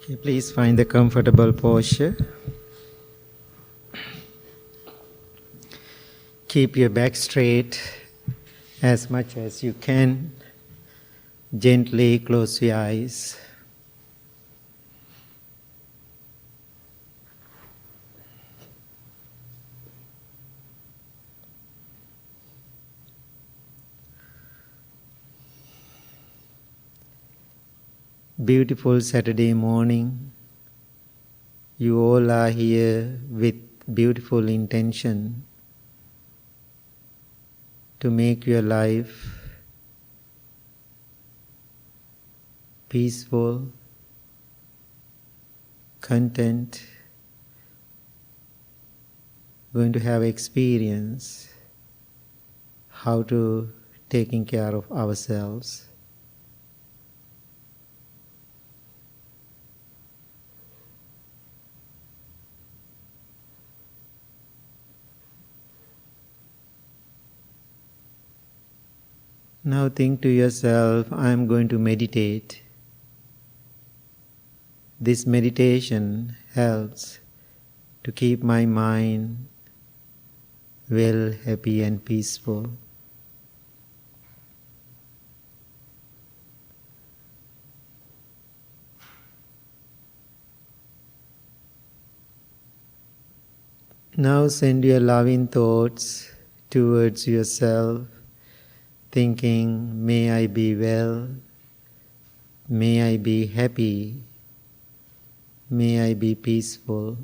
Okay, please find the comfortable posture. Keep your back straight as much as you can. Gently close your eyes. Beautiful Saturday morning. You all are here with beautiful intention to make your life peaceful, content, going to have experience how to taking care of ourselves. Now think to yourself, I am going to meditate. This meditation helps to keep my mind well, happy and peaceful. Now send your loving thoughts towards yourself, thinking, may I be well, may I be happy, may I be peaceful,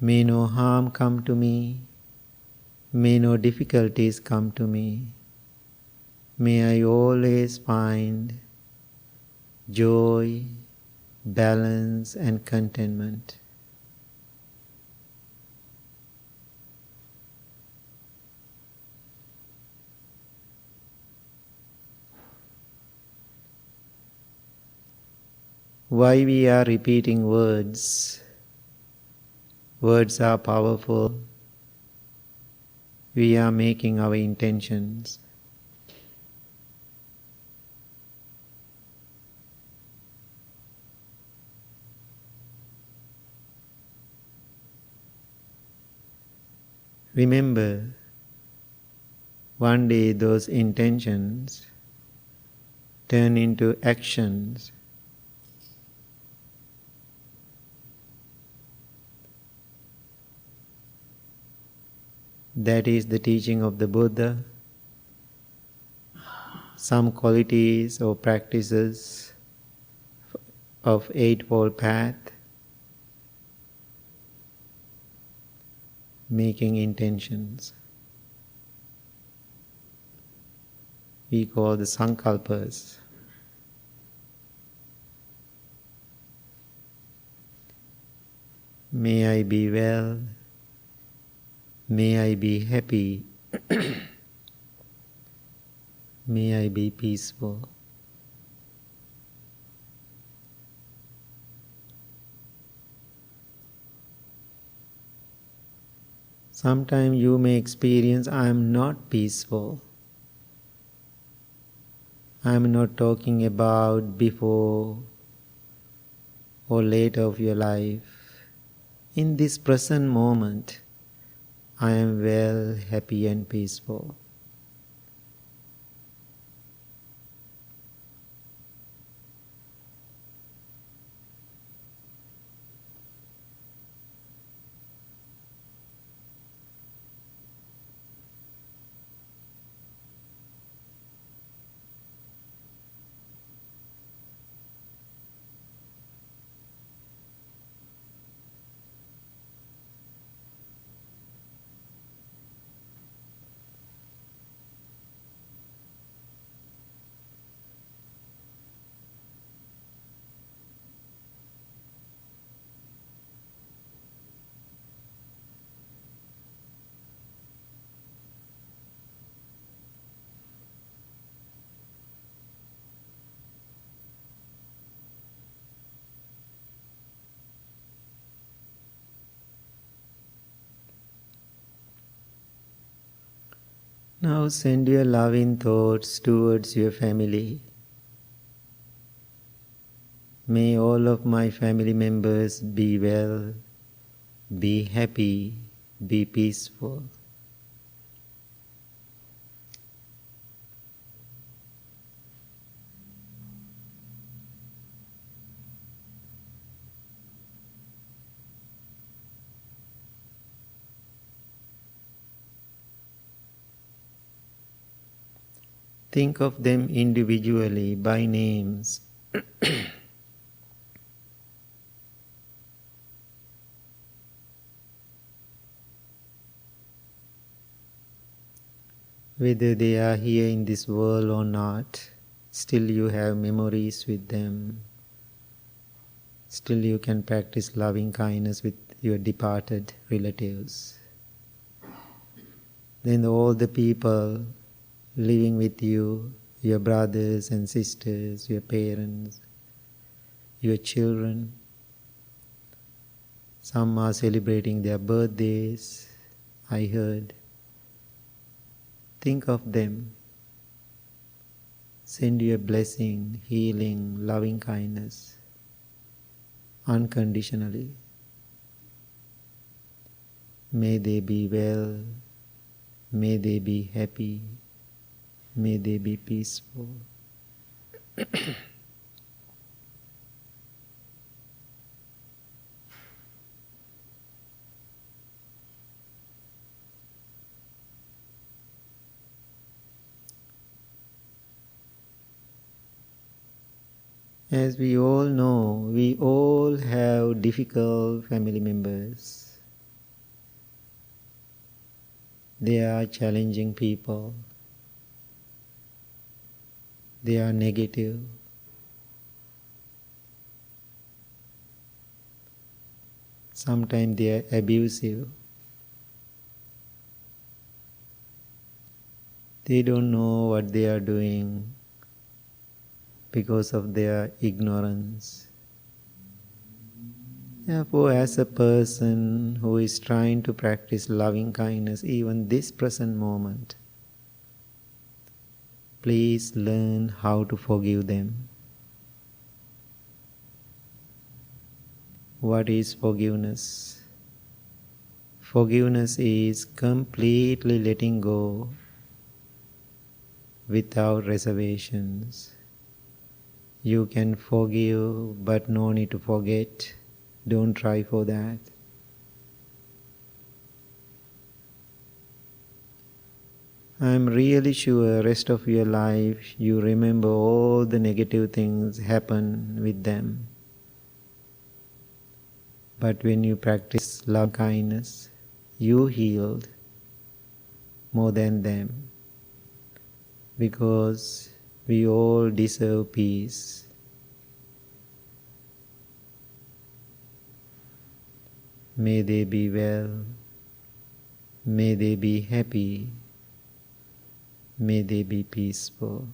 may no harm come to me, may no difficulties come to me, may I always find joy, balance and contentment. Why we are repeating words? Words are powerful. We are making our intentions. Remember, one day those intentions turn into actions. That is the teaching of the Buddha. Some qualities or practices of Eightfold Path, making intentions. We call the sankalpas. May I be well, may I be happy, may I be peaceful. Sometimes you may experience, I am not peaceful. I am not talking about before or later of your life. In this present moment, I am well, happy and peaceful. Now send your loving thoughts towards your family. May all of my family members be well, be happy, be peaceful. Think of them individually by names. Whether they are here in this world or not, still you have memories with them. Still you can practice loving kindness with your departed relatives. Then all the people living with you, your brothers and sisters, your parents, your children. Some are celebrating their birthdays, I heard. Think of them. Send you a blessing, healing, loving kindness, unconditionally. May they be well, may they be happy, may they be peaceful. As we all know, we all have difficult family members. They are challenging people. They are negative. Sometimes they are abusive. They don't know what they are doing because of their ignorance. Therefore, as a person who is trying to practice loving kindness, even this present moment, please learn how to forgive them. What is forgiveness? Forgiveness is completely letting go without reservations. You can forgive, but no need to forget. Don't try for that. I'm really sure rest of your life you remember all the negative things happen with them. But when you practice love kindness, you healed more than them, because we all deserve peace. May they be well, may they be happy, may they be peaceful.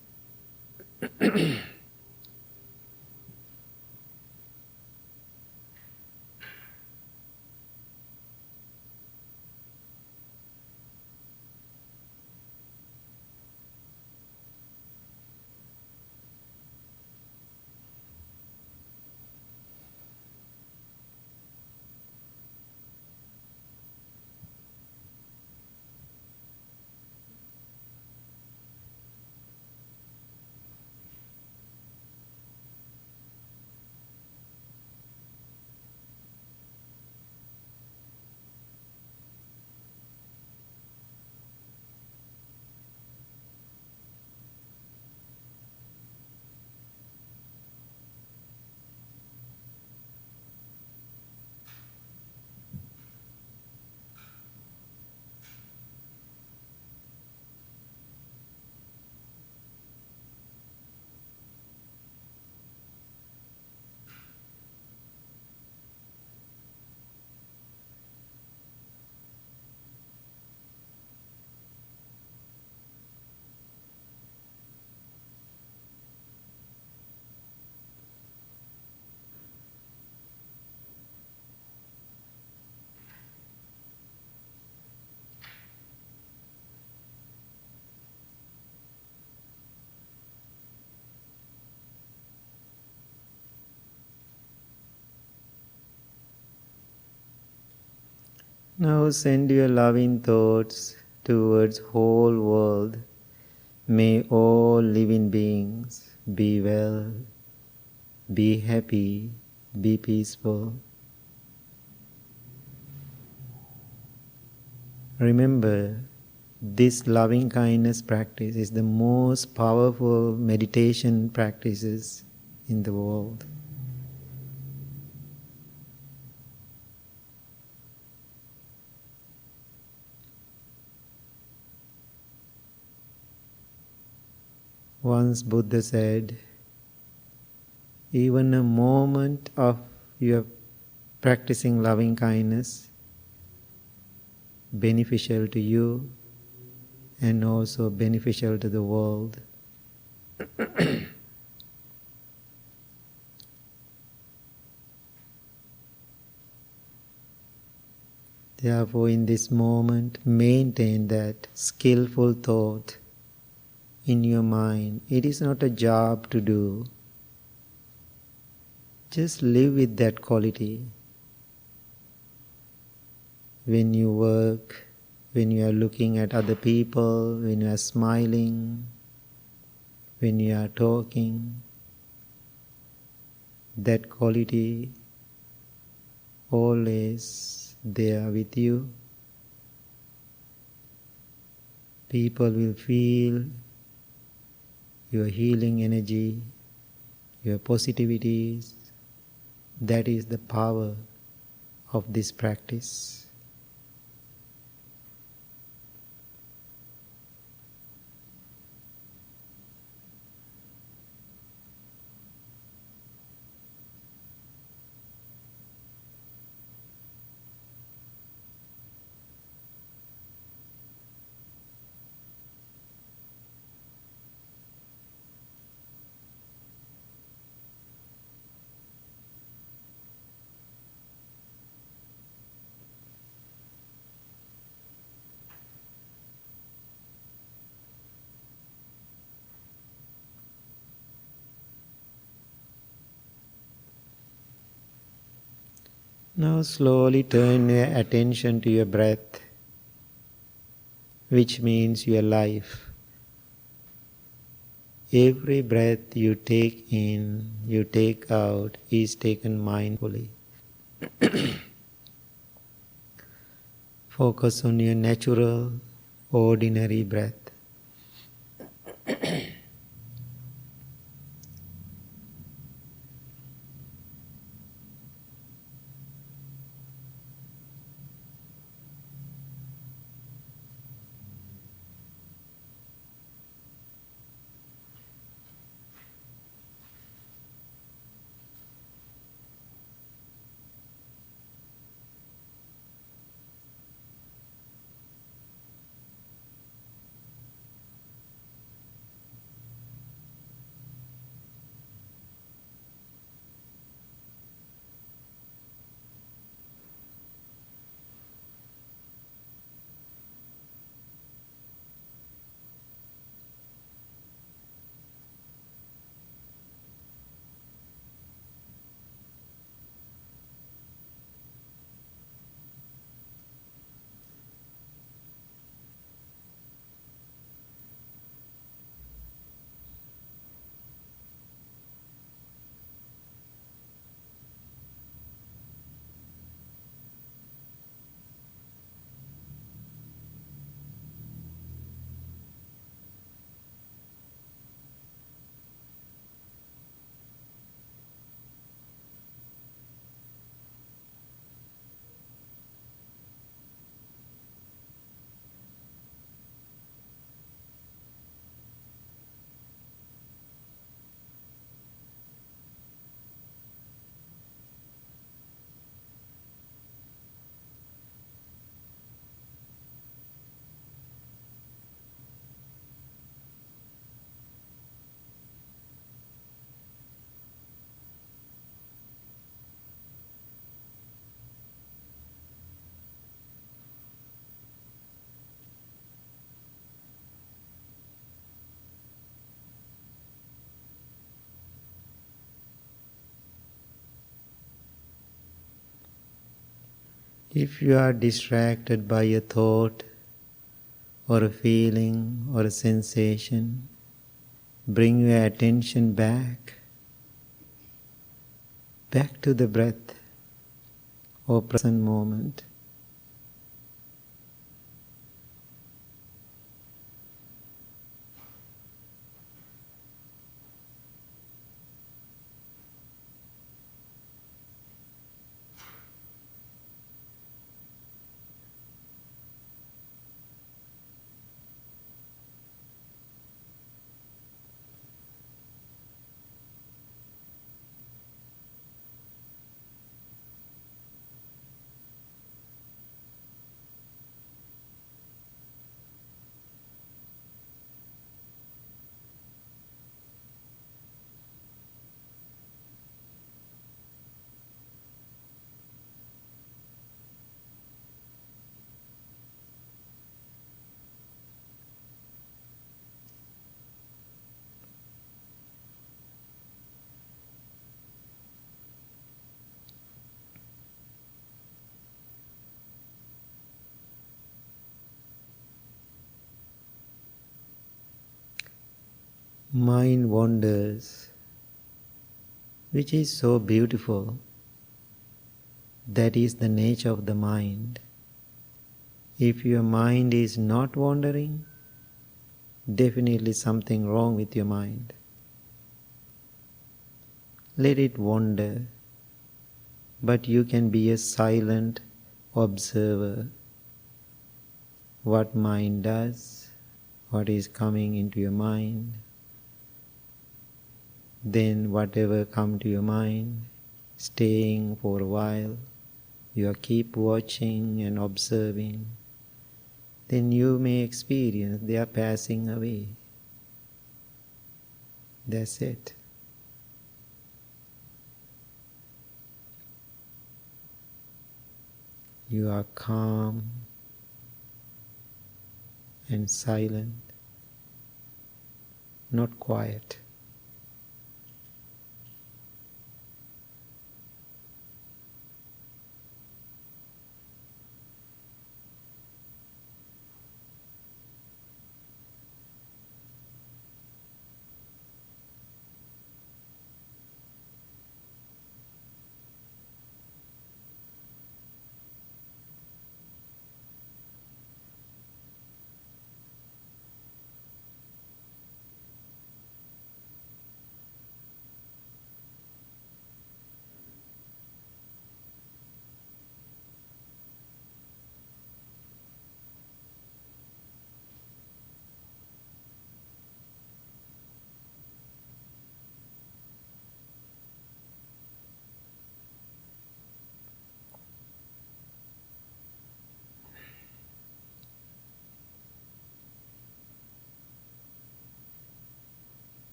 Now send your loving thoughts towards whole world. May all living beings be well, be happy, be peaceful. Remember, this loving kindness practice is the most powerful meditation practices in the world. Once Buddha said, even a moment of your practicing loving kindness beneficial to you and also beneficial to the world. Therefore, in this moment, maintain that skillful thought in your mind. It is not a job to do. Just live with that quality. When you work, when you are looking at other people, when you are smiling, when you are talking, that quality always there with you. People will feel your healing energy, your positivities. That is the power of this practice. Now slowly turn your attention to your breath, which means your life. Every breath you take in, you take out, is taken mindfully. Focus on your natural, ordinary breath. If you are distracted by a thought or a feeling or a sensation, bring your attention back to the breath or present moment. Mind wanders, which is so beautiful. That is the nature of the mind. If your mind is not wandering, definitely something wrong with your mind. Let it wander, but you can be a silent observer. What mind does, what is coming into your mind. Then whatever come to your mind, staying for a while, you keep watching and observing, then you may experience they are passing away. That's it. You are calm and silent, not quiet.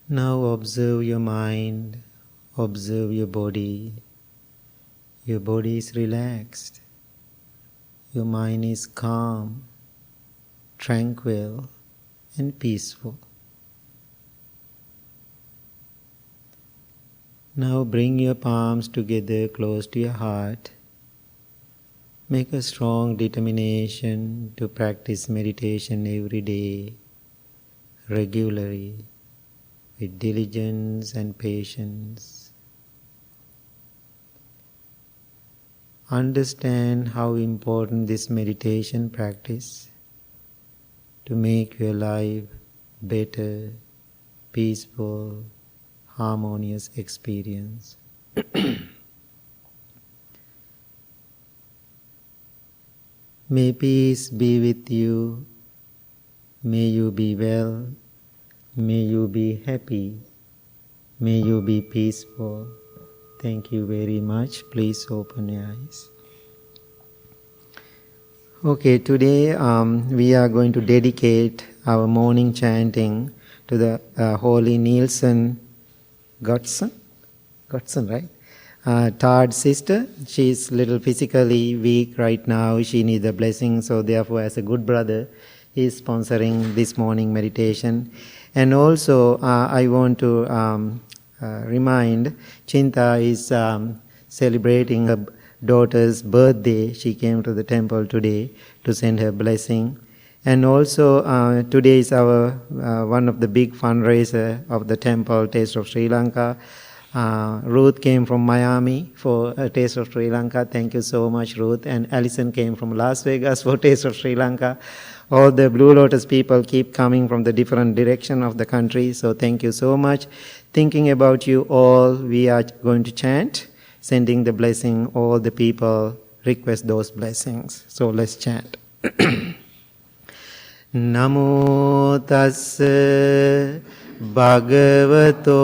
Now observe your mind, observe your body. Your body is relaxed. Your mind is calm, tranquil, and peaceful. Now bring your palms together close to your heart Make a strong determination to practice meditation every day, regularly, with diligence and patience. Understand how important this meditation practice to make your life better, peaceful, harmonious experience. May peace be with you. May you be well. May you be happy. May you be peaceful. Thank you very much. Please open your eyes. Okay, today we are going to dedicate our morning chanting to the Holy Nielsen Godson, right? Third sister. She's little physically weak right now. She needs a blessing. So therefore, as a good brother, he's sponsoring this morning meditation. And also, I want to remind Chinta is celebrating her daughter's birthday. She came to the temple today to send her blessing. And also, today is our one of the big fundraiser of the temple, Taste of Sri Lanka. Ruth came from Miami for a Taste of Sri Lanka. Thank you so much, Ruth. And Alison came from Las Vegas for Taste of Sri Lanka. All the Blue Lotus people keep coming from the different direction of the country. So thank you so much. Thinking about you all, we are going to chant, sending the blessing. All the people request those blessings. So let's chant. Namo tassa bhagavato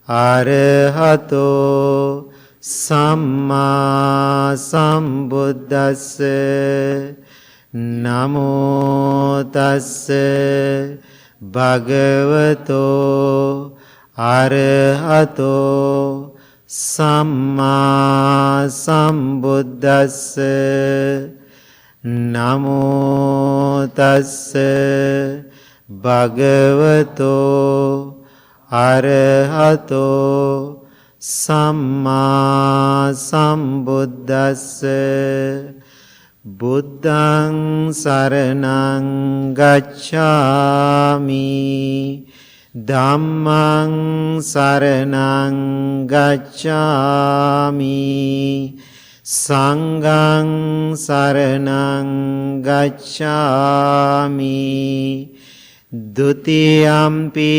arahato samma sambuddhassa. Namo tassa bhagavato arahato samma sambuddhassa. Namo tassa bhagavato arahato samma sambuddhassa. Buddhaṃ saraṇaṃ gacchāmi. Dhammaṃ saraṇaṃ gacchāmi. Sanghaṃ saraṇaṃ gacchāmi. Dutiyampi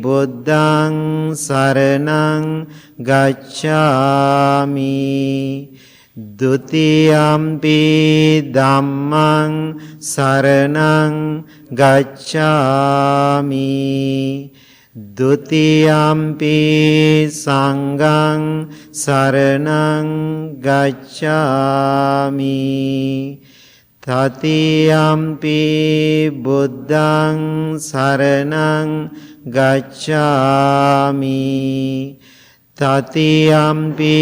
buddhaṃ saraṇaṃ gacchāmi. Dutiyampi dhammaṃ saraṇaṃ gacchāmi. Dutiyampi sanghaṃ saraṇaṃ gacchāmi. Tatiyampi buddhaṃ saraṇaṃ gacchāmi. Tatiyampi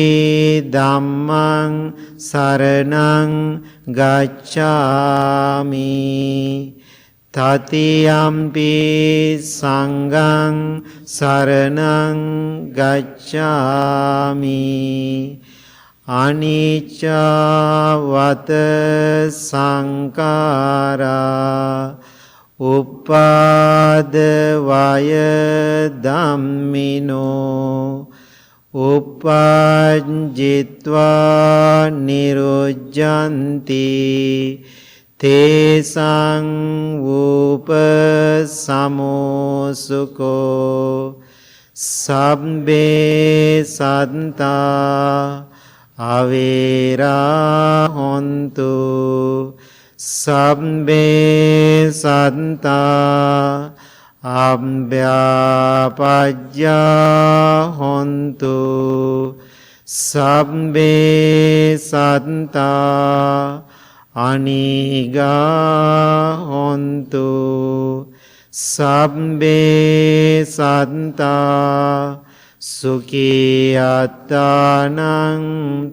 dhammaṃ saraṇaṃ gacchāmi. Tatiyampi sanghaṃ saraṇaṃ gacchāmi. Anicca vata saṅkārā uppada vaya dhammino. Uppajjitva nirujjanti tesaṃ upasamosukho. Sabbe santa avera hontu. Sabbe santa abhyapajya hontu. Sabbe santa aniga hontu. Sabbe santa sukhiyatānaṃ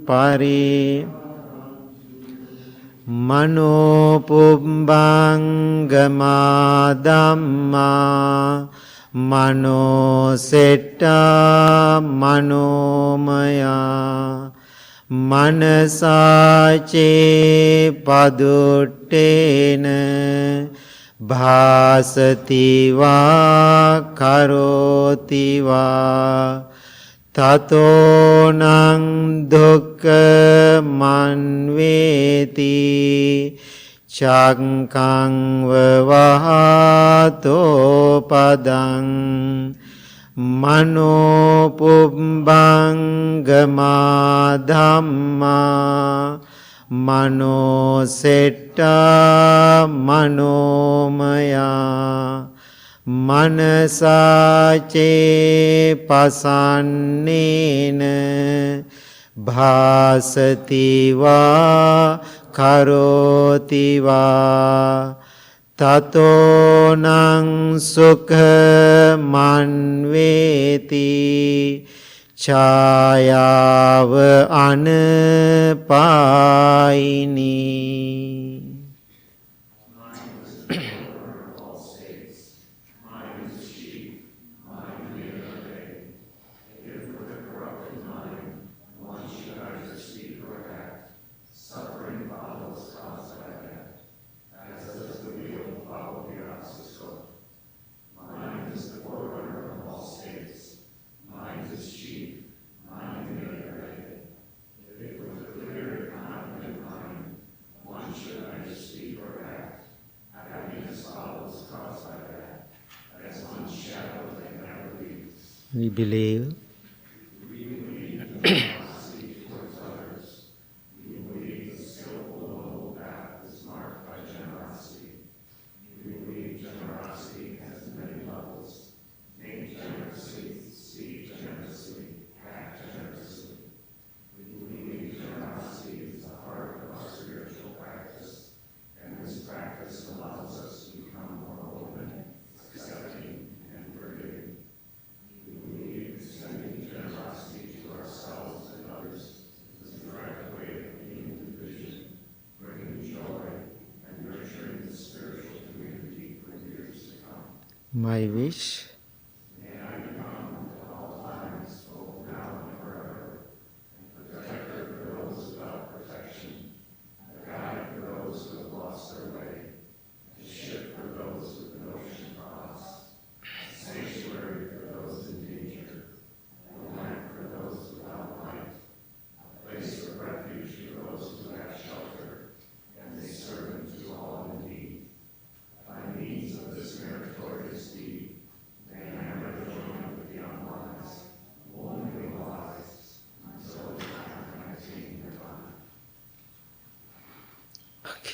pari. Manopubbangama dhamma manosetta manomaya. Manasace paduttena bhasati va karoti va tato nang dukkha manveti Chankang vavahato padang mano pubbangama dhamma mano setta manomaya manasace pasannena bhasati va karoti va tato nang sukha manveti chayava anapayini. We believe. My wish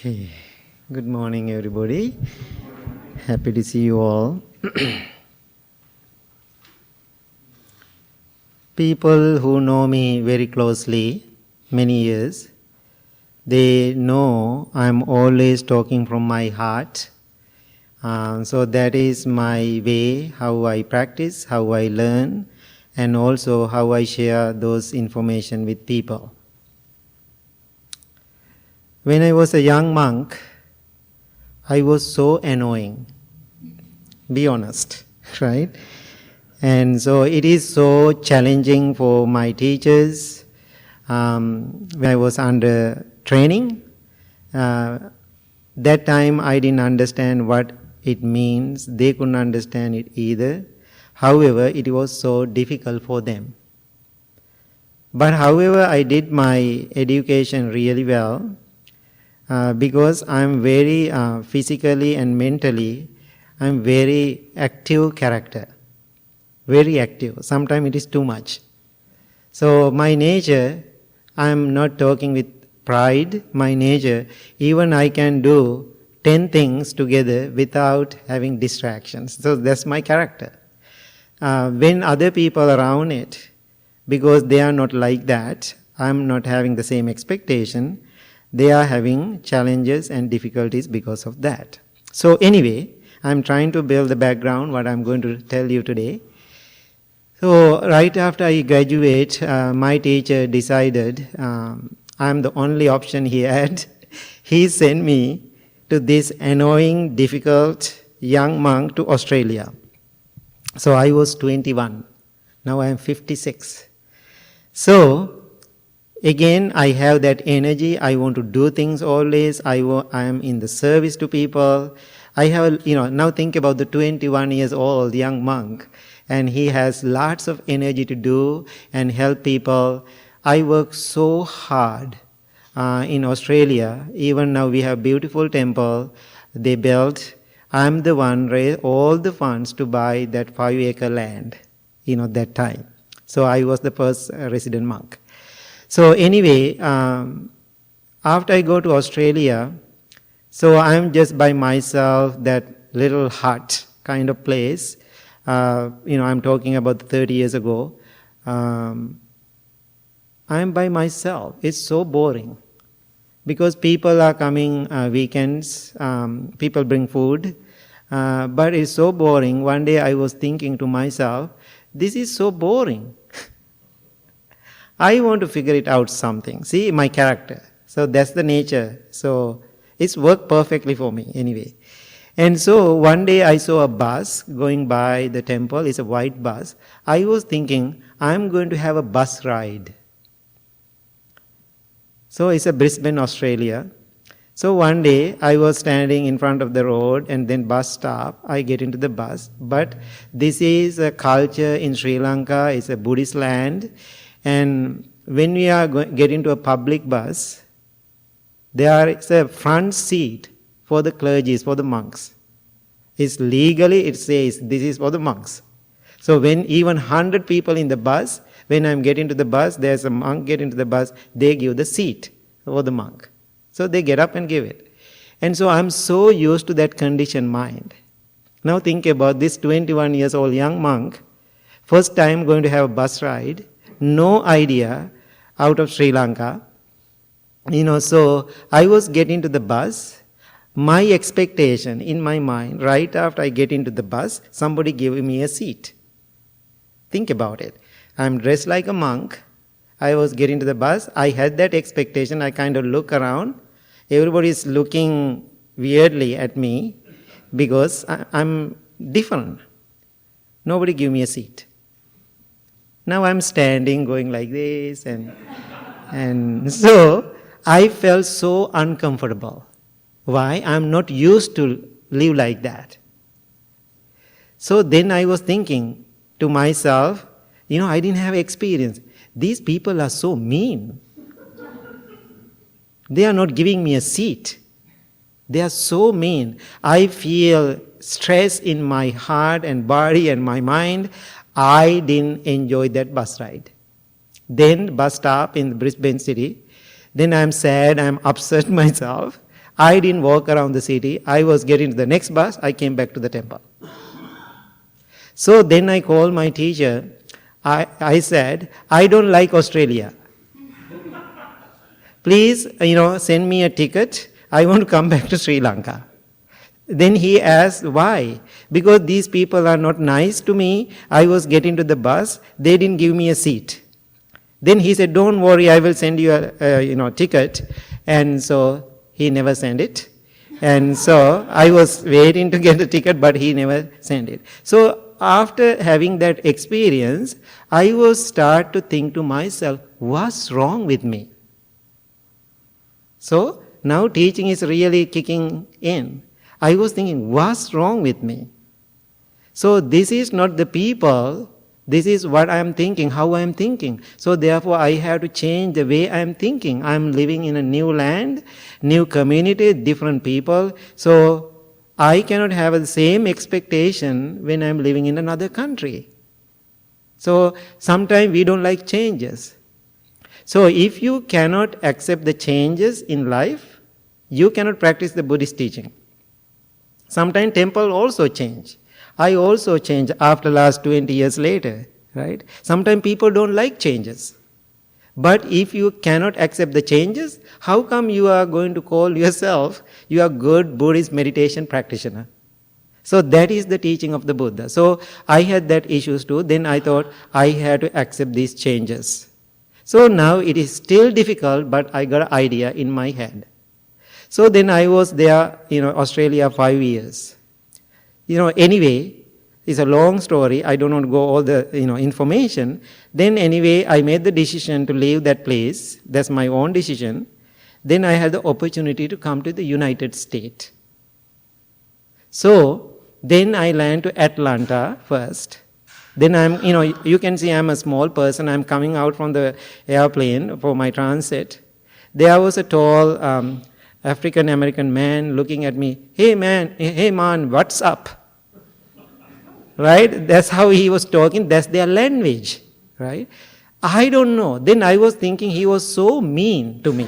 Okay, good morning everybody. Happy to see you all. People who know me very closely, many years, they know I'm always talking from my heart. So that is my way, how I practice, how I learn, and also how I share those information with people. When I was a young monk, I was so annoying, be honest, right? And so it is so challenging for my teachers. When I was under training, that time I didn't understand what it means. They couldn't understand it either. However, it was so difficult for them. But however, I did my education really well. Because I'm very physically and mentally, I'm very active character, very active. Sometimes it is too much. So my nature, I'm not talking with pride, my nature, even I can do 10 things together without having distractions. So that's my character. When other people around it, because they are not like that, I'm not having the same expectation, they are having challenges and difficulties because of that. So anyway, I'm trying to build the background, what I'm going to tell you today. So right after I graduate, my teacher decided I'm the only option he had. He sent me to this annoying, difficult young monk to Australia. So I was 21. Now I am 56. So Again, I have that energy. I want to do things always. I am in the service to people. I have, now think about the 21 years old young monk, and he has lots of energy to do and help people. I work so hard in Australia. Even now we have beautiful temple they built. I'm the one raised all the funds to buy that 5-acre land, that time. So I was the first resident monk. So anyway, after I go to Australia, so I'm just by myself, that little hut kind of place. I'm talking about 30 years ago. I'm by myself. It's so boring. Because people are coming weekends, people bring food, but it's so boring. One day I was thinking to myself, this is so boring. I want to figure it out something. See, my character. So that's the nature. So it's worked perfectly for me anyway. And so one day I saw a bus going by the temple. It's a white bus. I was thinking, I'm going to have a bus ride. So it's a Brisbane, Australia. So one day I was standing in front of the road and then bus stop. I get into the bus. But this is a culture in Sri Lanka. It's a Buddhist land. And when we are get into a public bus, there is a front seat for the clergy, for the monks. It's legally, it says this is for the monks. So when even 100 people in the bus, when I'm getting to the bus, there's a monk get into the bus, they give the seat for the monk. So they get up and give it. And so I'm so used to that conditioned mind. Now think about this 21 years old young monk, first time going to have a bus ride, no idea, out of Sri Lanka. So I was getting to the bus. My expectation in my mind, right after I get into the bus, somebody gave me a seat. Think about it. I'm dressed like a monk. I was getting to the bus. I had that expectation. I kind of look around. Everybody is looking weirdly at me because I'm different. Nobody gave me a seat. Now I'm standing, going like this, and so I felt so uncomfortable. Why? I'm not used to live like that. So then I was thinking to myself, I didn't have experience. These people are so mean. They are not giving me a seat. They are so mean. I feel stress in my heart and body and my mind. I didn't enjoy that bus ride. Then bus stop in Brisbane city. Then I'm sad, I'm upset myself. I didn't walk around the city. I was getting to the next bus. I came back to the temple. So then I called my teacher. I said, I don't like Australia. Please, send me a ticket. I want to come back to Sri Lanka. Then he asked, why? Because these people are not nice to me. I was getting to the bus. They didn't give me a seat. Then he said, don't worry, I will send you a ticket. And so he never sent it. And so I was waiting to get the ticket, but he never sent it. So after having that experience, I was start to think to myself, what's wrong with me? So now teaching is really kicking in. I was thinking, what's wrong with me? So this is not the people, this is what I am thinking, how I am thinking. So therefore I have to change the way I am thinking. I am living in a new land, new community, different people. So I cannot have the same expectation when I am living in another country. So sometimes we don't like changes. So if you cannot accept the changes in life, you cannot practice the Buddhist teaching. Sometimes temple also change. I also change after last 20 years later, right? Sometimes people don't like changes. But if you cannot accept the changes, how come you are going to call yourself you are good Buddhist meditation practitioner? So that is the teaching of the Buddha. So I had that issues too. Then I thought I had to accept these changes. So now it is still difficult, but I got an idea in my head. So then I was there, Australia 5 years. Anyway, It's a long story. I don't want to go all the information. Then anyway, I made the decision to leave that place. That's my own decision. Then I had the opportunity to come to the United States. So then I landed to Atlanta first. Then you can see I'm a small person. I'm coming out from the airplane for my transit. There was a tall African American man looking at me. Hey man, what's up? Right? That's how he was talking. That's their language. Right? I don't know. Then I was thinking he was so mean to me.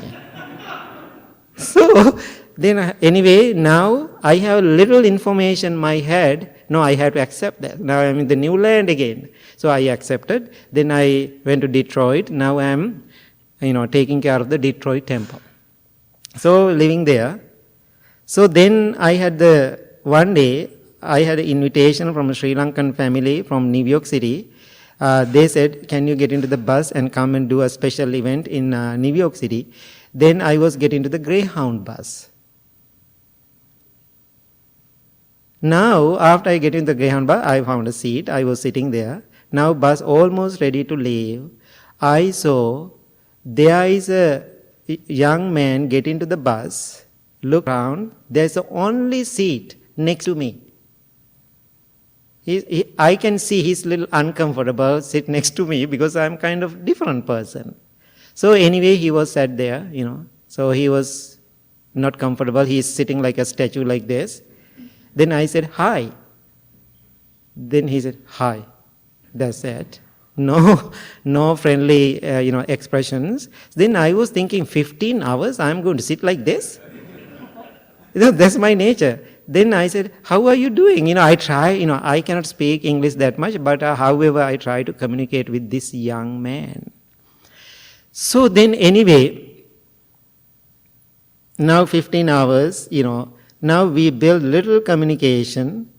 So then anyway, now I have little information in my head. No, I have to accept that. Now I'm in the new land again. So I accepted. Then I went to Detroit. Now I'm, taking care of the Detroit temple. So living there. So then I had one day, I had an invitation from a Sri Lankan family from New York City. They said, can you get into the bus and come and do a special event in New York City? Then I was getting to the Greyhound bus. Now, after I get in the Greyhound bus, I found a seat. I was sitting there. Now, bus almost ready to leave. I saw there is a young man get into the bus, look around. There's the only seat next to me. I can see he's a little uncomfortable sit next to me because I'm kind of different person. So anyway, he was sat there, So he was not comfortable. He's sitting like a statue like this. Then I said, hi. Then he said, hi. That's it. No friendly, expressions. Then I was thinking, 15 hours, I'm going to sit like this? That's my nature. Then I said, how are you doing? I try, I cannot speak English that much, but however, I try to communicate with this young man. So then anyway, now 15 hours, now we build little communication.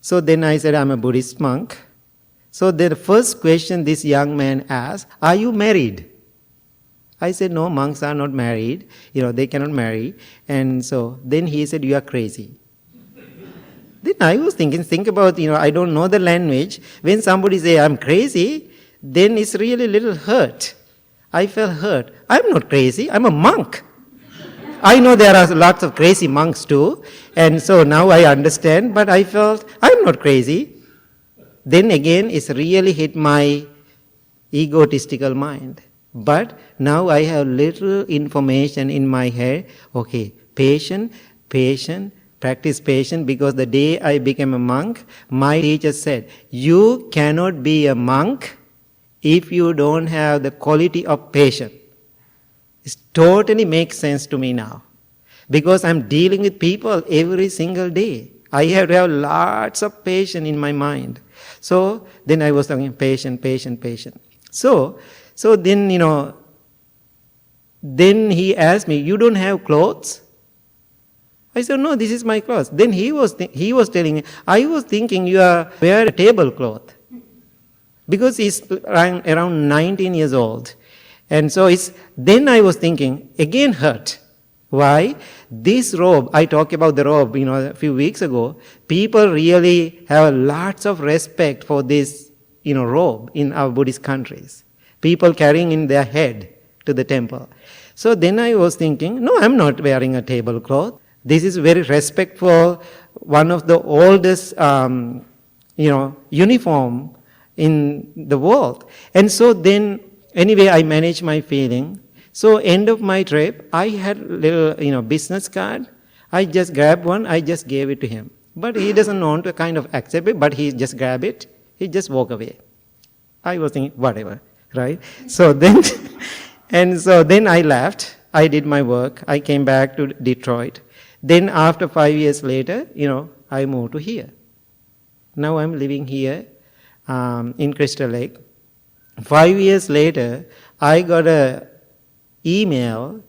So then I said, I'm a Buddhist monk. So the first question this young man asked, are you married? I said, no, monks are not married. They cannot marry. And so then he said, you are crazy. Then I was thinking, think about, I don't know the language. When somebody say I'm crazy, then it's really a little hurt. I felt hurt. I'm not crazy. I'm a monk. I know there are lots of crazy monks too. And so now I understand, but I felt I'm not crazy. Then again, it's really hit my egotistical mind. But now I have little information in my head. Okay, patient, practice patience, because the day I became a monk, my teacher said, you cannot be a monk if you don't have the quality of patience. It totally makes sense to me now. Because I'm dealing with people every single day. I have to have lots of patience in my mind. So then I was talking patient. So then, then he asked me, you don't have clothes? I said, no, this is my clothes. Then he was telling me, I was thinking you are wearing a tablecloth. Because he's around 19 years old. And so then I was thinking, again hurt. Why? This robe, I talked about the robe, a few weeks ago. People really have lots of respect for this, robe in our Buddhist countries. People carrying in their head to the temple. So then I was thinking, no, I'm not wearing a tablecloth. This is very respectful, one of the oldest, uniform in the world. And so then, anyway, I managed my feeling. So end of my trip, I had a little, business card. I just grabbed one, I just gave it to him. But he doesn't want to kind of accept it, but he just grabbed it, he just walked away. I was thinking, whatever, right? So then, then I left, I did my work, I came back to Detroit. Then after 5 years later, I moved to here. Now I'm living here in Crystal Lake. 5 years later, I got a email,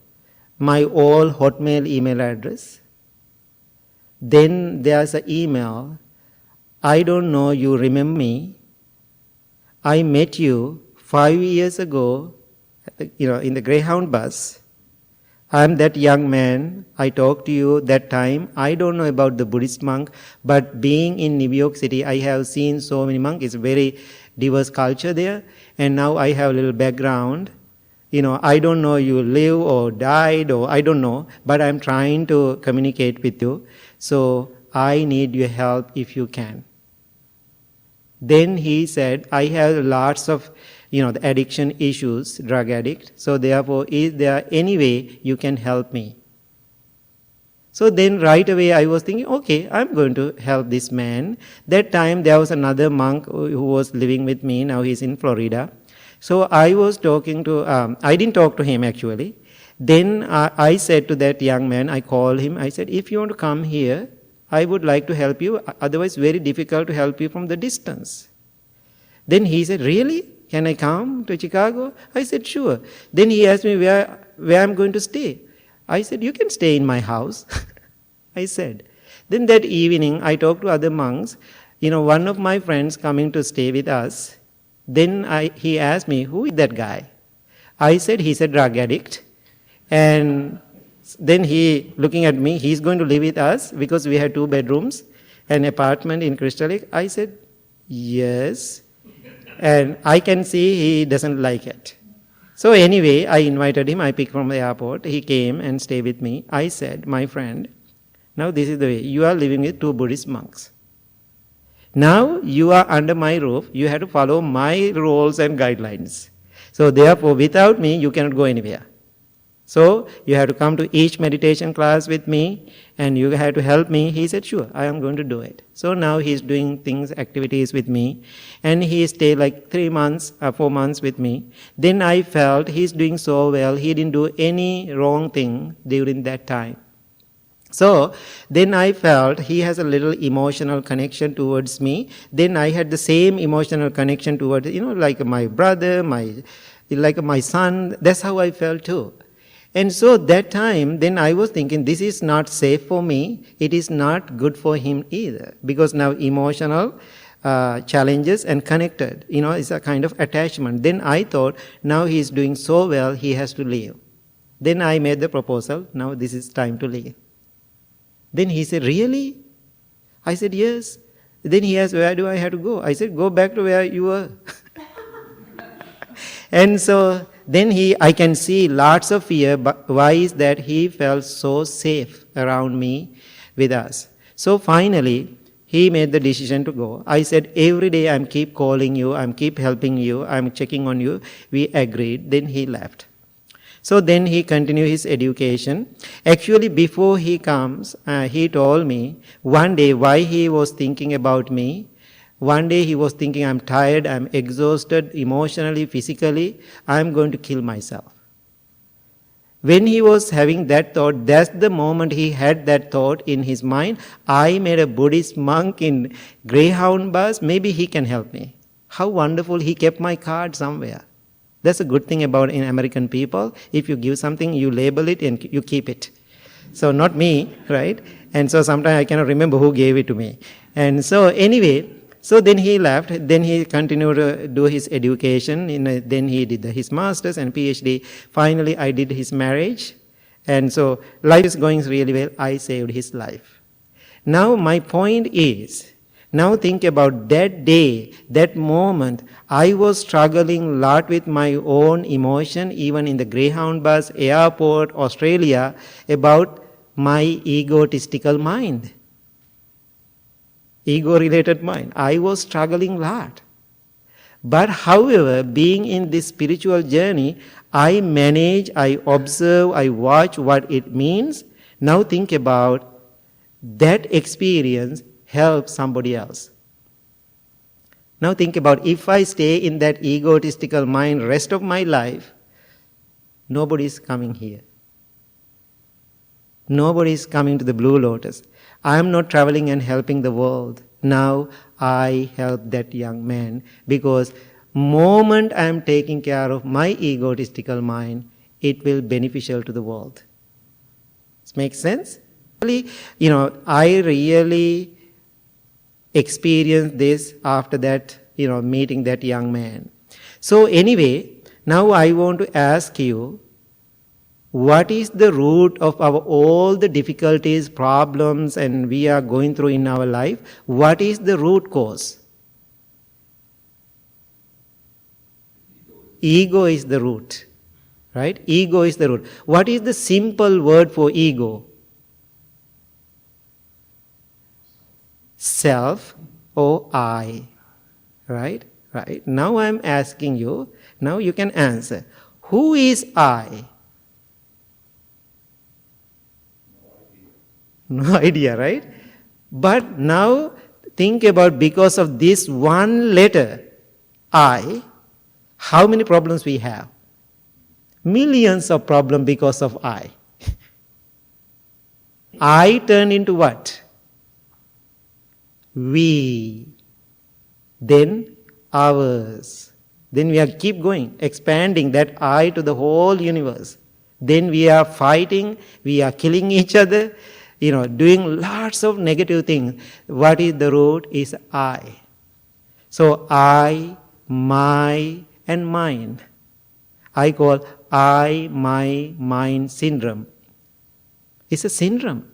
my old Hotmail email address. Then there's an email, I don't know you remember me. I met you 5 years ago, in the Greyhound bus. I'm that young man. I talked to you that time. I don't know about the Buddhist monk, but being in New York City, I have seen so many monks. It's a very diverse culture there. And now I have a little background. I don't know you live or died or I don't know, but I'm trying to communicate with you. So I need your help if you can. Then he said, I have lots of, the addiction issues, drug addict. So therefore, is there any way you can help me? So then right away I was thinking, okay, I'm going to help this man. That time there was another monk who was living with me. Now he's in Florida. So I was talking to, I didn't talk to him actually. Then I said to that young man, I called him, I said, if you want to come here, I would like to help you. Otherwise, very difficult to help you from the distance. Then he said, really? Can I come to Chicago? I said, sure. Then he asked me where I'm going to stay. I said, you can stay in my house. I said. Then that evening, I talked to other monks. One of my friends coming to stay with us. Then he asked me, who is that guy? I said, he's a drug addict. And then he, looking at me, he's going to live with us because we had 2 bedrooms, an apartment in Crystal Lake. I said, yes. And I can see he doesn't like it. So anyway, I invited him. I picked from the airport. He came and stayed with me. I said, my friend, now this is the way. You are living with 2 Buddhist monks. Now you are under my roof. You have to follow my rules and guidelines. So therefore, without me, you cannot go anywhere. So you have to come to each meditation class with me and you have to help me. He said, sure, I am going to do it. So now he's doing activities with me, and he stayed like 3 months or 4 months with me. Then I felt he's doing so well. He didn't do any wrong thing during that time. So then I felt he has a little emotional connection towards me. Then I had the same emotional connection towards, like my brother, like my son. That's how I felt too. And so that time, then I was thinking, this is not safe for me. It is not good for him either. Because now emotional challenges and connected, it's a kind of attachment. Then I thought, now he is doing so well, he has to leave. Then I made the proposal, now this is time to leave. Then he said, really? I said, yes. Then he asked, where do I have to go? I said, go back to where you were. And so then I can see lots of fear, but why is that he felt so safe around me with us. So finally, he made the decision to go. I said, every day I'm keep calling you, I'm keep helping you, I'm checking on you. We agreed. Then he left. So then he continued his education. Actually, before he comes, he told me one day why he was thinking about me. One day he was thinking, I'm tired, I'm exhausted emotionally, physically, I'm going to kill myself. When he was having that thought, that's the moment he had that thought in his mind. I met a Buddhist monk in Greyhound bus, maybe he can help me. How wonderful, he kept my card somewhere. That's a good thing about in American people. If you give something, you label it and you keep it. So not me, right? And so sometimes I cannot remember who gave it to me. And so anyway, so then he left. Then he continued to do his education. Then he did his master's and PhD. Finally, I did his marriage. And so life is going really well. I saved his life. Now my point is, now think about that day, that moment. I was struggling a lot with my own emotion, even in the Greyhound bus, airport, Australia, about my egotistical mind. Ego-related mind. I was struggling a lot. But however, being in this spiritual journey, I manage, I observe, I watch what it means. Now think about that experience helps somebody else. Now think about if I stay in that egotistical mind rest of my life, nobody is coming here. Nobody is coming to the Blue Lotus. I am not traveling and helping the world. Now I help that young man because moment I am taking care of my egotistical mind, it will be beneficial to the world. Does it make sense? I really experienced this after that, meeting that young man. So anyway, now I want to ask you, what is the root of our all the difficulties, problems, and we are going through in our life? What is the root cause? Ego is the root, right? Ego is the root. What is the simple word for ego? Self or I, right? Right. Now I am asking you, now you can answer. Who is I? No idea, right? But now think about, because of this one letter, I, how many problems we have? Millions of problems because of I. I turn into what? We. Then ours. Then we are keep going, expanding that I to the whole universe. Then we are fighting, we are killing each other, doing lots of negative things. What is the root? Is I. So I, my, and mine. I call I, my, mine syndrome. It's a syndrome.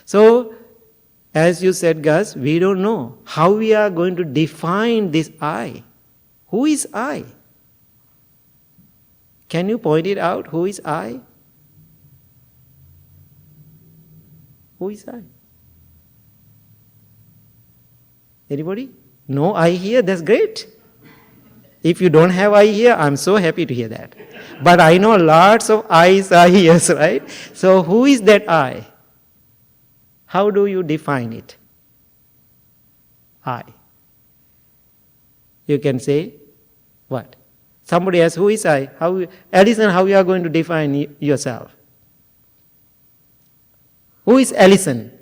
So, as you said, Gus, we don't know how we are going to define this I. Who is I? Can you point it out? Who is I? Who is I? Anybody? No I here? That's great. If you don't have I here, I'm so happy to hear that. But I know lots of I's are here, right? So who is that I? How do you define it? I. You can say, what? Somebody asks, who is I? Alison, how you are going to define yourself? Who is Alison?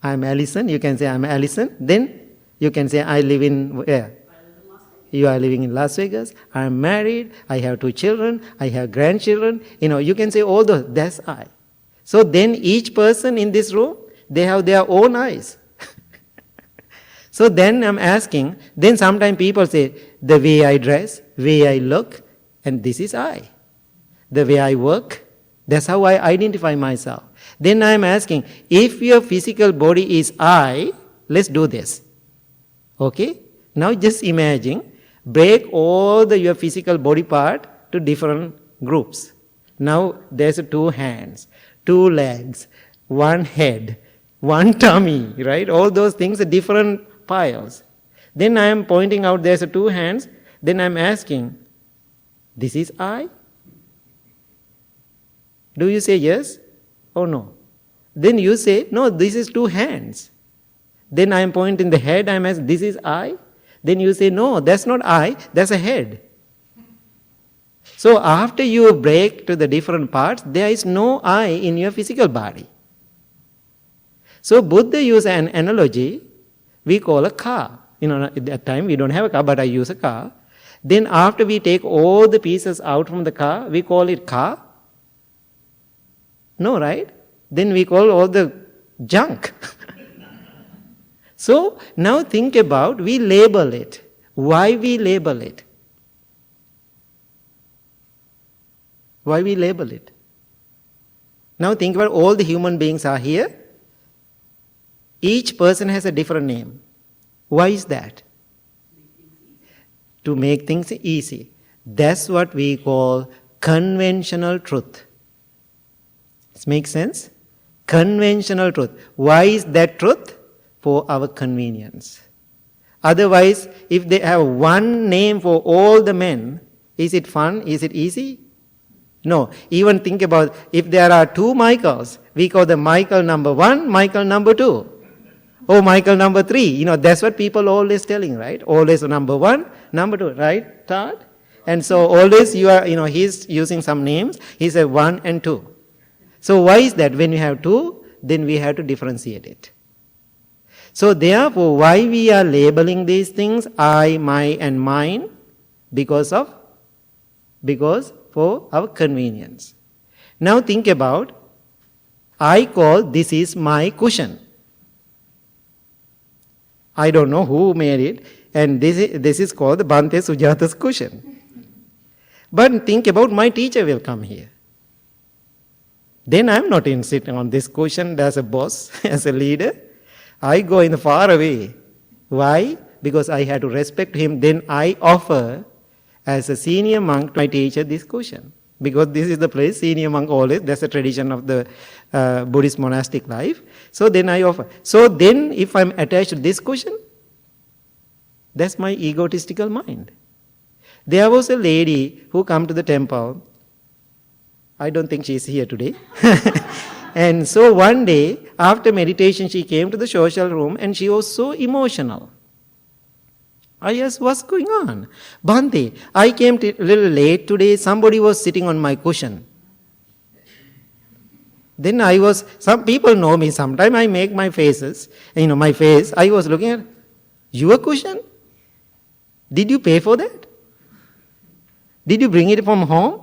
I'm Alison. You can say, I'm Alison. Then you can say, I live in where? You are living in Las Vegas. I am married. I have 2 children. I have grandchildren. You can say all those. That's I. So then each person in this room, they have their own eyes. So then I'm asking, then sometimes people say, the way I dress, way I look, and this is I. The way I work, that's how I identify myself. Then I'm asking, if your physical body is I, let's do this. Okay? Now just imagine, break all your physical body part to different groups. Now there's 2 hands, 2 legs, 1 head, 1 tummy, right? All those things are different piles. Then I am pointing out there's 2 hands. Then I'm asking, this is I? Do you say yes or no? Then you say, no, this is 2 hands. Then I am pointing the head, I am asking, this is I? Then you say, no, that's not I, that's a head. So after you break to the different parts, there is no I in your physical body. So Buddha used an analogy we call a car. At that time we don't have a car, but I use a car. Then after we take all the pieces out from the car, we call it car? No, right? Then we call all the junk. So now think about, we label it. Why we label it? Why we label it? Now think about, all the human beings are here. Each person has a different name. Why is that? To make things easy. That's what we call conventional truth. Does it make sense? Conventional truth. Why is that truth? For our convenience. Otherwise, if they have one name for all the men, is it fun? Is it easy? No. Even think about, if there are 2 Michaels, we call them Michael number 1, Michael number 2. Oh, Michael number 3. That's what people always telling, right? Always number 1, number 2, right, Todd? And so always you are, he's using some names. He said 1 and 2. So why is that? When we have 2, then we have to differentiate it. So therefore, why we are labeling these things, I, my, and mine? Because for our convenience. Now think about, I call this is my cushion. I don't know who made it, and this is called the Bhante Sujatha's cushion. But think about my teacher will come here. Then I'm not sitting on this cushion as a boss, as a leader. I go in far away. Why? Because I had to respect him. Then I offer as a senior monk to my teacher this cushion. Because this is the place, senior monk always, that's a tradition of the Buddhist monastic life. So then I offer. So then if I'm attached to this cushion, that's my egotistical mind. There was a lady who came to the temple. I don't think she's here today. And so one day, after meditation, she came to the social room and she was so emotional. I asked, what's going on? Bhante, I came a little late today. Somebody was sitting on my cushion. Then some people know me. Sometimes I make my faces, my face. I was looking at, your cushion? Did you pay for that? Did you bring it from home?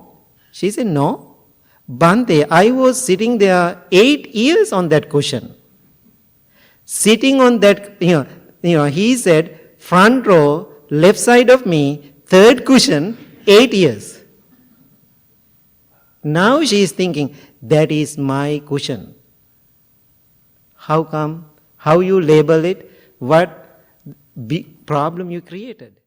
She said, no. Bhante, I was sitting there 8 years on that cushion. Sitting on that, he said, front row, left side of me, third cushion, 8 years. Now she is thinking, that is my cushion. How come? How you label it? What big problem you created?